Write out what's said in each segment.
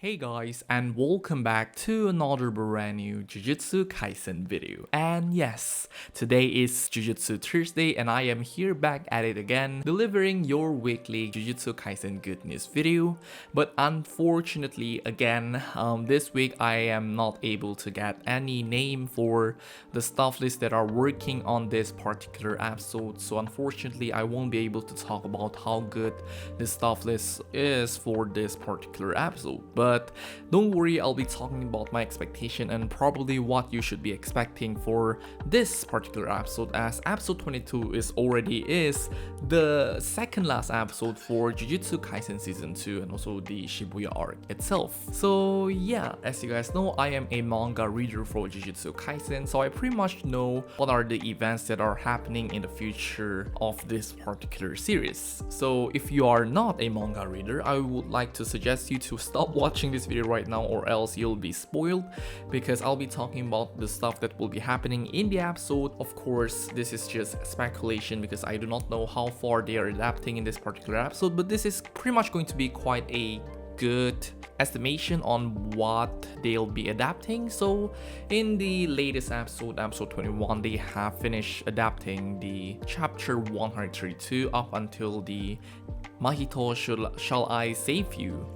Hey guys, and welcome back to another brand new Jujutsu Kaisen video. And yes, today is Jujutsu Thursday and I am here back at it again, delivering your weekly Jujutsu Kaisen good news video. But unfortunately, again, this week I am not able to get any name for the staff list that are working on this particular episode. So unfortunately, I won't be able to talk about how good the staff list is for this particular episode. But don't worry, I'll be talking about my expectation and probably what you should be expecting for this particular episode, as episode 22 is the second last episode for Jujutsu Kaisen season 2 and also the Shibuya arc itself. So yeah, as you guys know, I am a manga reader for Jujutsu Kaisen, so I pretty much know what are the events that are happening in the future of this particular series. So if you are not a manga reader, I would like to suggest you to stop watching this video right now, or else you'll be spoiled, because I'll be talking about the stuff that will be happening in the episode. Of course, this is just speculation because I do not know how far they are adapting in this particular episode, but this is pretty much going to be quite a good estimation on what they'll be adapting. So in the latest episode 21, they have finished adapting the chapter 132 up until the Mahito shall I save you.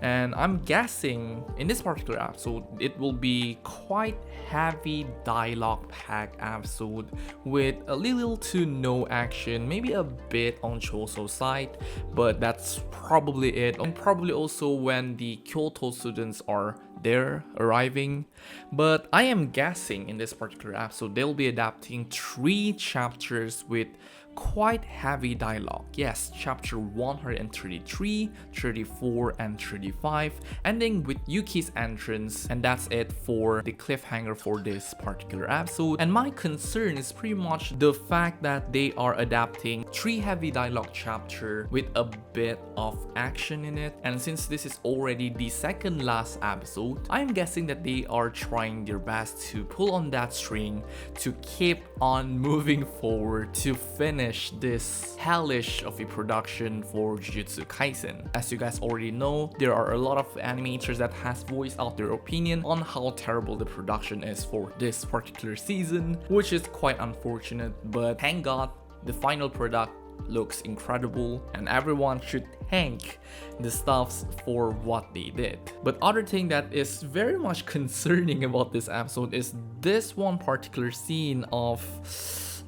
And I'm guessing in this particular episode, it will be quite heavy dialogue packed episode with a little to no action, maybe a bit on Choso's side, but that's probably it. And probably also when the Kyoto students are there arriving. But I am guessing in this particular episode, they'll be adapting 3 chapters with quite heavy dialogue. Yes, chapter 133, 34, and 35, ending with Yuki's entrance, and that's it for the cliffhanger for this particular episode. And my concern is pretty much the fact that they are adapting 3 heavy dialogue chapter with a bit of action in it, and since this is already the second last episode, I'm guessing that they are trying their best to pull on that string to keep on moving forward to finish this hellish of a production for Jujutsu Kaisen. As you guys already know, there are a lot of animators that has voiced out their opinion on how terrible the production is for this particular season, which is quite unfortunate, but thank God the final product looks incredible and everyone should thank the staffs for what they did. But other thing that is very much concerning about this episode is this one particular scene of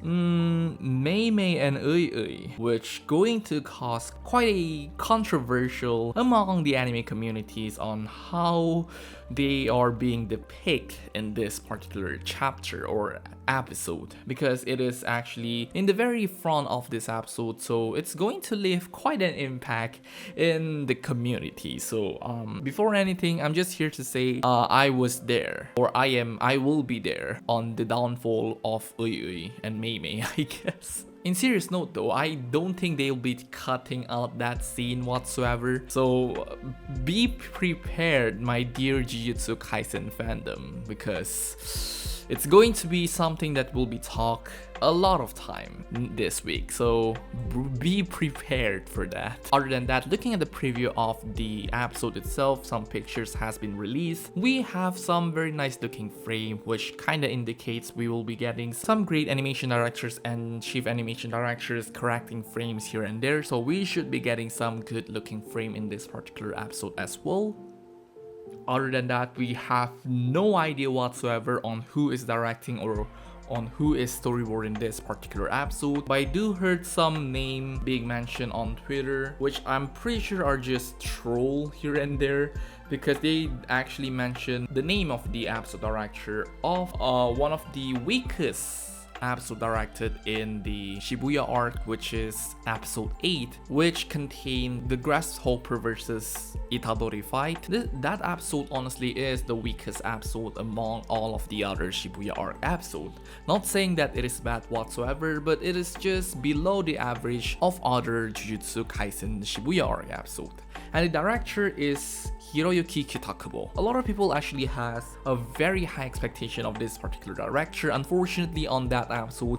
Mei Mei and Ui, which going to cause quite a controversial among the anime communities on how they are being depicted in this particular chapter or episode, because it is actually in the very front of this episode, so it's going to leave quite an impact in the community. So before anything, I'm just here to say I was there, or I will be there on the downfall of Ui and Mei Mei, I guess. In serious note though, I don't think they'll be cutting out that scene whatsoever, so be prepared, my dear Jujutsu Kaisen fandom, because it's going to be something that will be talked a lot of time this week, so be prepared for that. Other than that, looking at the preview of the episode itself, some pictures has been released. We have some very nice looking frame, which kinda indicates we will be getting some great animation directors and chief animation directors correcting frames here and there, so we should be getting some good looking frame in this particular episode as well. Other than that, we have no idea whatsoever on who is directing or on who is storyboarding this particular episode, but I do heard some name being mentioned on Twitter, which I'm pretty sure are just troll here and there, because they actually mentioned the name of the episode director of one of the weakest episode directed in the Shibuya arc, which is episode 8, which contained the Grasshopper versus Itadori fight. That episode honestly is the weakest episode among all of the other Shibuya arc episodes. Not saying that it is bad whatsoever, but it is just below the average of other Jujutsu Kaisen Shibuya arc episode. And the director is Hiroyuki Kitakubo. A lot of people actually has a very high expectation of this particular director. Unfortunately, on that episode,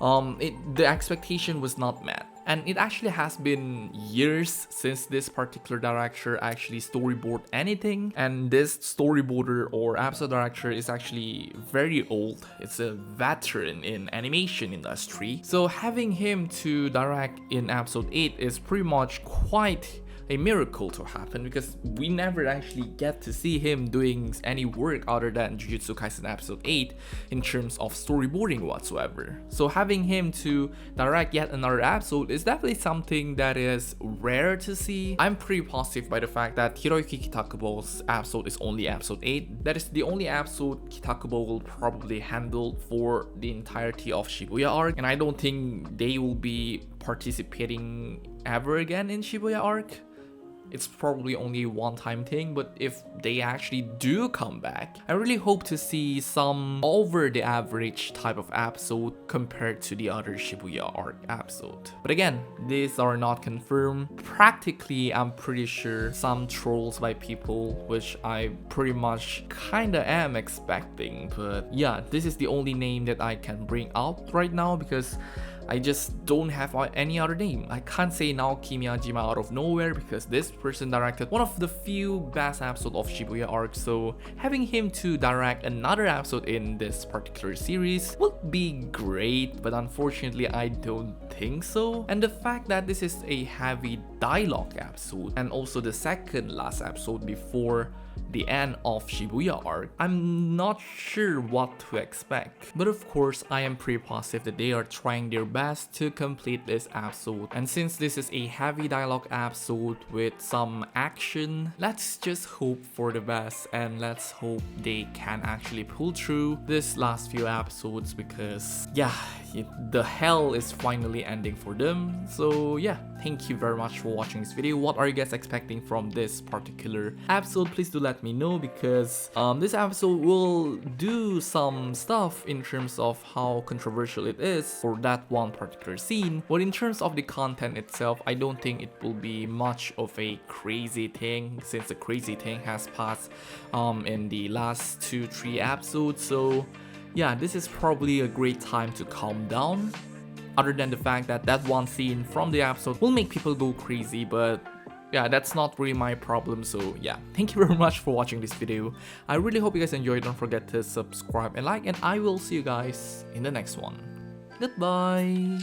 the expectation was not met. And it actually has been years since this particular director actually storyboard anything, and this storyboarder or episode director is actually very old. It's a veteran in animation industry, so having him to direct in episode 8 is pretty much quite a miracle to happen, because we never actually get to see him doing any work other than Jujutsu Kaisen episode 8 in terms of storyboarding whatsoever. So having him to direct yet another episode is definitely something that is rare to see. I'm pretty positive by the fact that Hiroyuki Kitakubo's episode is only episode 8. That is the only episode Kitakubo will probably handle for the entirety of Shibuya arc, and I don't think they will be participating ever again in Shibuya arc. It's probably only a one-time thing, but if they actually do come back, I really hope to see some over the average type of episode compared to the other Shibuya arc episode. But again, these are not confirmed. Practically, I'm pretty sure some trolls by people, which I pretty much kinda am expecting. But yeah, this is the only name that I can bring out right now, because I just don't have any other name. I can't say Naoki Miyajima out of nowhere, because this person directed one of the few best episodes of Shibuya arc, so having him to direct another episode in this particular series would be great, but unfortunately I don't think so. And the fact that this is a heavy dialogue episode, and also the second last episode before the end of Shibuya arc, I'm not sure what to expect. But of course, I am pretty positive that they are trying their best to complete this episode. And since this is a heavy dialogue episode with some action, let's just hope for the best, and let's hope they can actually pull through this last few episodes, because yeah, the hell is finally ending for them. So yeah, thank you very much for watching this video. What are you guys expecting from this particular episode? Please do let me know, because this episode will do some stuff in terms of how controversial it is for that one particular scene. But in terms of the content itself, I don't think it will be much of a crazy thing, since the crazy thing has passed in the last 2-3 episodes. So yeah, this is probably a great time to calm down, other than the fact that that one scene from the episode will make people go crazy. But yeah, that's not really my problem. So yeah, thank you very much for watching this video. I really hope you guys enjoyed. Don't forget to subscribe and like, and I will see you guys in the next one. Goodbye.